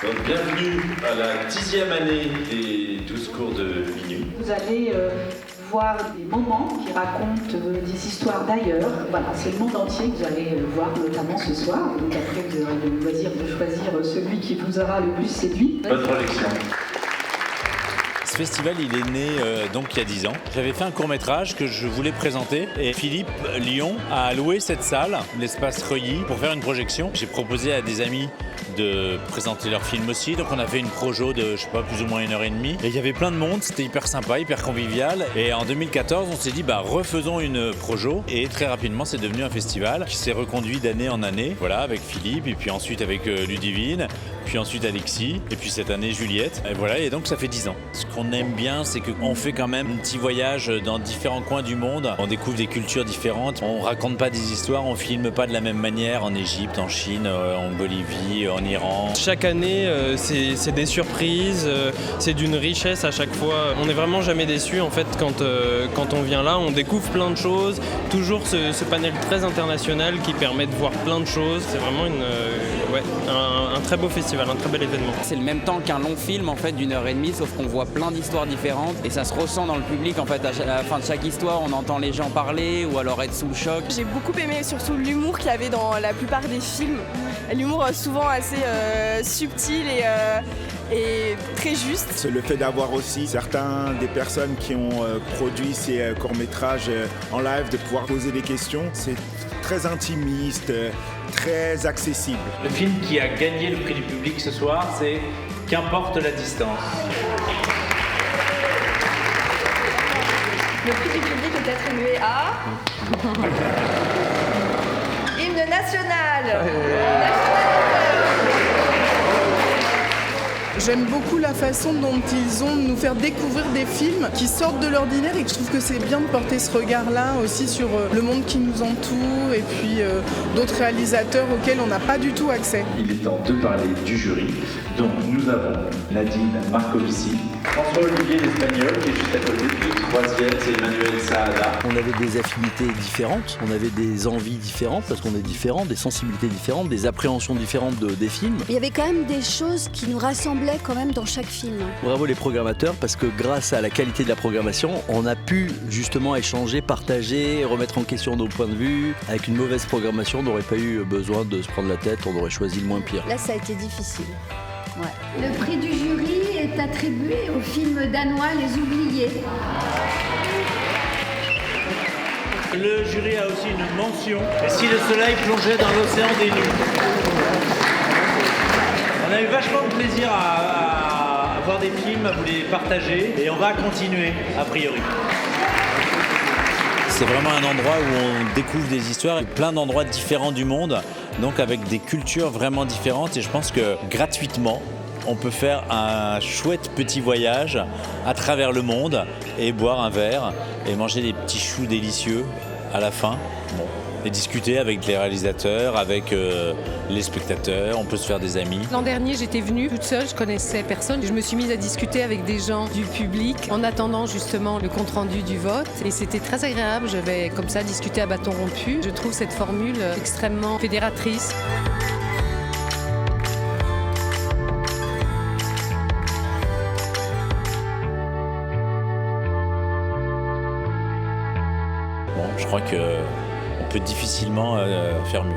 Donc, bienvenue à la 10e année des 12 cours de minuit. Vous allez voir des moments qui racontent des histoires d'ailleurs. Voilà, c'est le monde entier que vous allez voir, notamment ce soir. Donc après, vous aurez le loisir de choisir celui qui vous aura le plus séduit. Bonne projection. Ce festival, il est né donc il y a 10 ans. J'avais fait un court-métrage que je voulais présenter et Philippe Lyon a loué cette salle, l'espace Reuilly, pour faire une projection. J'ai proposé à des amis de présenter leur film aussi, donc on a fait une projo de, je sais pas, plus ou moins 1h30. Et il y avait plein de monde, c'était hyper sympa, hyper convivial. Et en 2014, on s'est dit, refaisons une projo. Et très rapidement, c'est devenu un festival qui s'est reconduit d'année en année. Voilà, avec Philippe, et puis ensuite avec Ludivine, puis ensuite Alexis, et puis cette année Juliette. Et voilà, et donc ça fait 10 ans. Ce qu'on aime bien, c'est qu'on fait quand même un petit voyage dans différents coins du monde. On découvre des cultures différentes. On raconte pas des histoires, on filme pas de la même manière en Égypte, en Chine, en Bolivie, en Iran. Chaque année, c'est des surprises, c'est d'une richesse à chaque fois. On n'est vraiment jamais déçu en fait quand on vient là. On découvre plein de choses. Toujours ce panel très international qui permet de voir plein de choses. C'est vraiment un très beau festival, un très bel événement. C'est le même temps qu'un long film en fait d'1h30, sauf qu'on voit plein d'histoires différentes et ça se ressent dans le public en fait. À la fin de chaque histoire, on entend les gens parler ou alors être sous le choc. J'ai beaucoup aimé surtout l'humour qu'il y avait dans la plupart des films. L'humour souvent assez subtil et très juste. C'est le fait d'avoir aussi des personnes qui ont produit ces courts-métrages en live, de pouvoir poser des questions. C'est très intimiste, très accessible. Le film qui a gagné le prix du public ce soir, c'est Qu'importe la distance. Le prix du public est attribué à Hymne national. J'aime beaucoup la façon dont ils ont de nous faire découvrir des films qui sortent de l'ordinaire et je trouve que c'est bien de porter ce regard-là aussi sur le monde qui nous entoure et puis d'autres réalisateurs auxquels on n'a pas du tout accès. Il est temps de parler du jury. Donc nous avons Nadine Marcovici, François-Olivier l'Espagnol qui est juste à côté, le troisième c'est Emmanuel Saada. On avait des affinités différentes, on avait des envies différentes parce qu'on est différents, des sensibilités différentes, des appréhensions différentes des films. Il y avait quand même des choses qui nous rassemblaient quand même dans chaque film. Bravo les programmateurs parce que grâce à la qualité de la programmation, on a pu justement échanger, partager, remettre en question nos points de vue. Avec une mauvaise programmation, on n'aurait pas eu besoin de se prendre la tête, on aurait choisi le moins pire. Là ça a été difficile. Ouais. Le prix du jury est attribué au film danois Les Oubliés. Le jury a aussi une mention. Et si le soleil plongeait dans l'océan des nus. On a eu vachement de plaisir à voir des films, à vous les partager. Et on va continuer, a priori. C'est vraiment un endroit où on découvre des histoires et plein d'endroits différents du monde, donc avec des cultures vraiment différentes. Et je pense que gratuitement, on peut faire un chouette petit voyage à travers le monde et boire un verre et manger des petits choux délicieux à la fin. Bon. Et discuter avec les réalisateurs, avec les spectateurs, on peut se faire des amis. L'an dernier, j'étais venue toute seule, je connaissais personne. Je me suis mise à discuter avec des gens du public en attendant justement le compte-rendu du vote. Et c'était très agréable, je vais comme ça discuter à bâton rompu. Je trouve cette formule extrêmement fédératrice. Bon, je crois qu'on peut difficilement faire mieux.